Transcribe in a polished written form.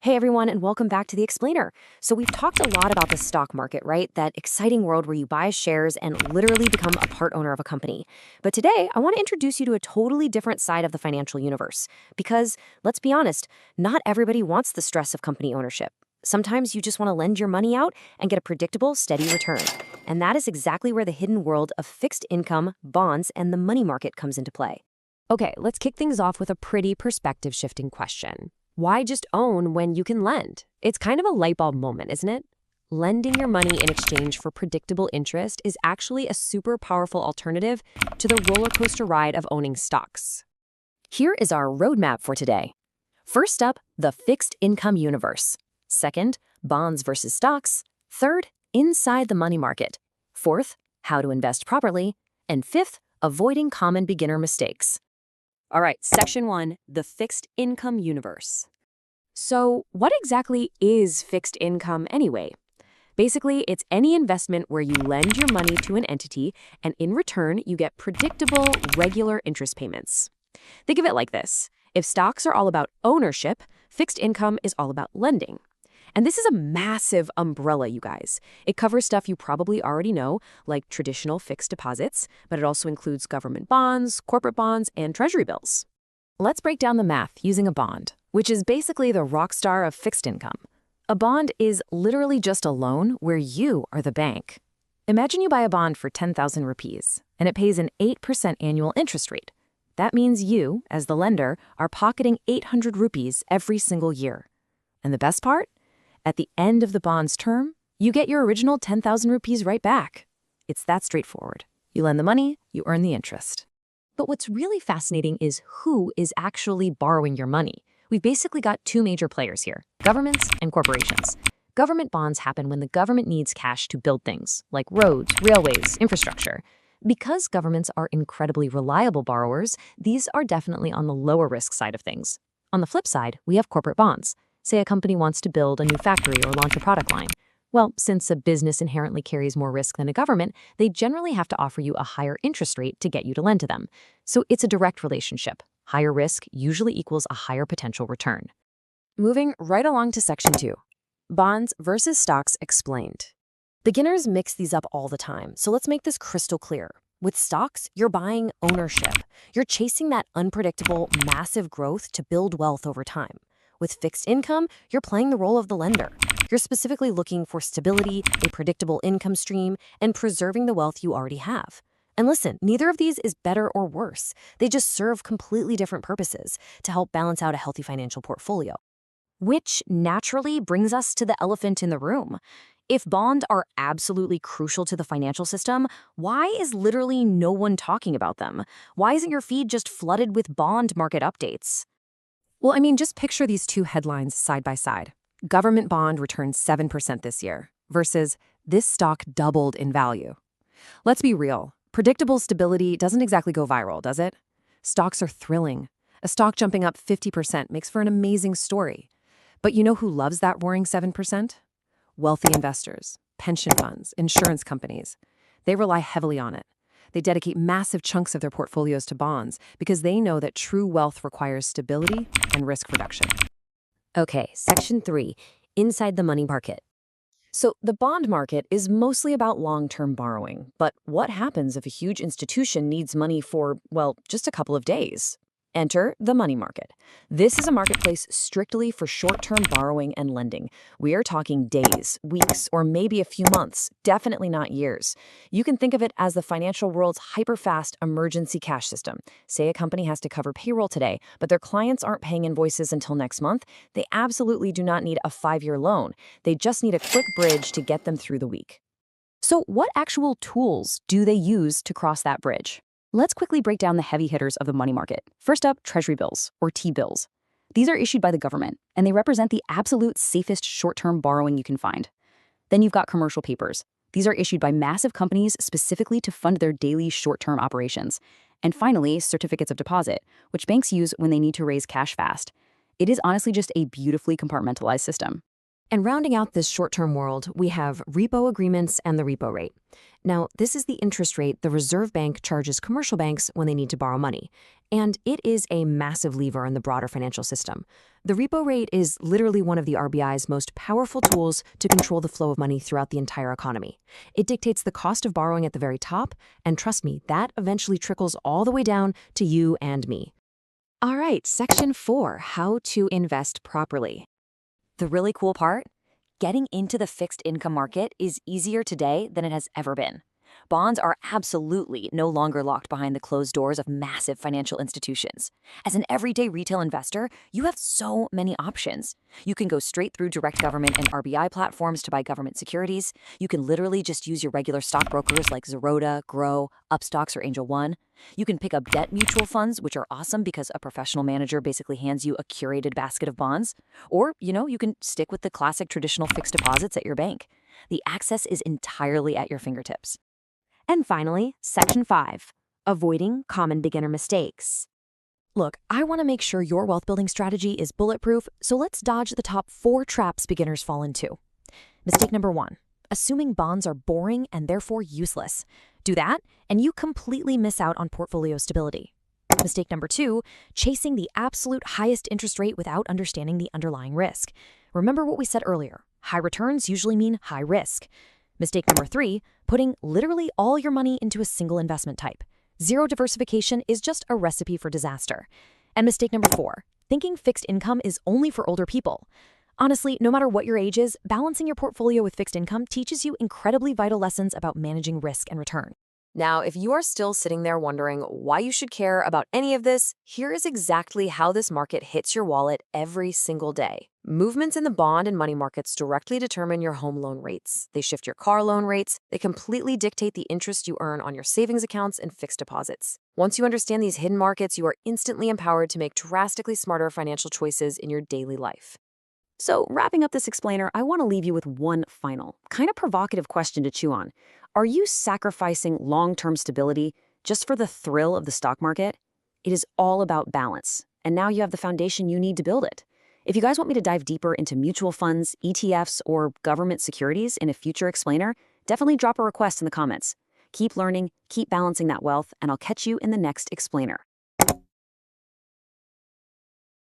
Hey everyone, and welcome back to The Explainer. So, we've talked a lot about the stock market, right? That exciting world where you buy shares and literally become a part owner of a company. But today, I want to introduce you to a totally different side of the financial universe. Because, let's be honest, not everybody wants the stress of company ownership. Sometimes you just want to lend your money out and get a predictable, steady return. And that is exactly where the hidden world of fixed income, bonds, and the money market comes into play. Okay, let's kick things off with a pretty perspective shifting question. Why just own when you can lend? It's kind of a light bulb moment, isn't it? Lending your money in exchange for predictable interest is actually a super powerful alternative to the roller coaster ride of owning stocks. Here is our roadmap for today. First up, the fixed income universe. Second, bonds versus stocks. Third, inside the money market. Fourth, how to invest properly. And fifth, avoiding common beginner mistakes. All right, section 1, the fixed income universe. So, what exactly is fixed income anyway? Basically, it's any investment where you lend your money to an entity and in return, you get predictable, regular interest payments. Think of it like this. If stocks are all about ownership, fixed income is all about lending. And this is a massive umbrella, you guys. It covers stuff you probably already know, like traditional fixed deposits, but it also includes government bonds, corporate bonds, and treasury bills. Let's break down the math using a bond, which is basically the rock star of fixed income. A bond is literally just a loan where you are the bank. Imagine you buy a bond for 10,000 rupees, and it pays an 8% annual interest rate. That means you, as the lender, are pocketing 800 rupees every single year. And the best part? At the end of the bond's term, you get your original 10,000 rupees right back. It's that straightforward. You lend the money, you earn the interest. But what's really fascinating is who is actually borrowing your money. We've basically got two major players here, governments and corporations. Government bonds happen when the government needs cash to build things, like roads, railways, infrastructure. Because governments are incredibly reliable borrowers, these are definitely on the lower risk side of things. On the flip side, we have corporate bonds. Say a company wants to build a new factory or launch a product line. Well, since a business inherently carries more risk than a government, they generally have to offer you a higher interest rate to get you to lend to them. So it's a direct relationship. Higher risk usually equals a higher potential return. Moving right along to section 2. Bonds versus stocks explained. Beginners mix these up all the time, so let's make this crystal clear. With stocks, you're buying ownership. You're chasing that unpredictable, massive growth to build wealth over time. With fixed income, you're playing the role of the lender. You're specifically looking for stability, a predictable income stream, and preserving the wealth you already have. And listen, neither of these is better or worse. They just serve completely different purposes to help balance out a healthy financial portfolio. Which naturally brings us to the elephant in the room. If bonds are absolutely crucial to the financial system, why is literally no one talking about them? Why isn't your feed just flooded with bond market updates? Well, just picture these two headlines side by side. Government bond returned 7% this year versus this stock doubled in value. Let's be real. Predictable stability doesn't exactly go viral, does it? Stocks are thrilling. A stock jumping up 50% makes for an amazing story. But you know who loves that roaring 7%? Wealthy investors, pension funds, insurance companies. They rely heavily on it. They dedicate massive chunks of their portfolios to bonds because they know that true wealth requires stability and risk reduction. Okay, section 3, inside the money market. So the bond market is mostly about long-term borrowing. But what happens if a huge institution needs money for, well, just a couple of days? Enter the money market. This is a marketplace strictly for short-term borrowing and lending. We are talking days, weeks, or maybe a few months, definitely not years. You can think of it as the financial world's hyper-fast emergency cash system. Say a company has to cover payroll today, but their clients aren't paying invoices until next month. They absolutely do not need a 5-year loan. They just need a quick bridge to get them through the week. So what actual tools do they use to cross that bridge? Let's quickly break down the heavy hitters of the money market. First up, Treasury bills, or T-bills. These are issued by the government, and they represent the absolute safest short-term borrowing you can find. Then you've got commercial papers. These are issued by massive companies specifically to fund their daily short-term operations. And finally, certificates of deposit, which banks use when they need to raise cash fast. It is honestly just a beautifully compartmentalized system. And rounding out this short-term world, we have repo agreements and the repo rate. Now, this is the interest rate the Reserve Bank charges commercial banks when they need to borrow money. And it is a massive lever in the broader financial system. The repo rate is literally one of the RBI's most powerful tools to control the flow of money throughout the entire economy. It dictates the cost of borrowing at the very top, and trust me, that eventually trickles all the way down to you and me. All right, Section 4, How to Invest Properly. The really cool part? Getting into the fixed income market is easier today than it has ever been. Bonds are absolutely no longer locked behind the closed doors of massive financial institutions. As an everyday retail investor, you have so many options. You can go straight through direct government and RBI platforms to buy government securities. You can literally just use your regular stockbrokers like Zeroda, Grow, Upstocks, or Angel One. You can pick up debt mutual funds, which are awesome because a professional manager basically hands you a curated basket of bonds. Or, you can stick with the classic traditional fixed deposits at your bank. The access is entirely at your fingertips. And finally, Section 5, Avoiding Common Beginner Mistakes. Look, I want to make sure your wealth building strategy is bulletproof, so let's dodge the top 4 traps beginners fall into. Mistake number 1, assuming bonds are boring and therefore useless. Do that, and you completely miss out on portfolio stability. Mistake number 2, chasing the absolute highest interest rate without understanding the underlying risk. Remember what we said earlier, high returns usually mean high risk. Mistake number 3, putting literally all your money into a single investment type. Zero diversification is just a recipe for disaster. And mistake number 4, thinking fixed income is only for older people. Honestly, no matter what your age is, balancing your portfolio with fixed income teaches you incredibly vital lessons about managing risk and return. Now, if you are still sitting there wondering why you should care about any of this, here is exactly how this market hits your wallet every single day. Movements in the bond and money markets directly determine your home loan rates. They shift your car loan rates. They completely dictate the interest you earn on your savings accounts and fixed deposits. Once you understand these hidden markets, you are instantly empowered to make drastically smarter financial choices in your daily life. So, wrapping up this explainer, I want to leave you with one final, kind of provocative question to chew on. Are you sacrificing long-term stability just for the thrill of the stock market? It is all about balance, and now you have the foundation you need to build it. If you guys want me to dive deeper into mutual funds, ETFs, or government securities in a future explainer, definitely drop a request in the comments. Keep learning, keep balancing that wealth, and I'll catch you in the next explainer.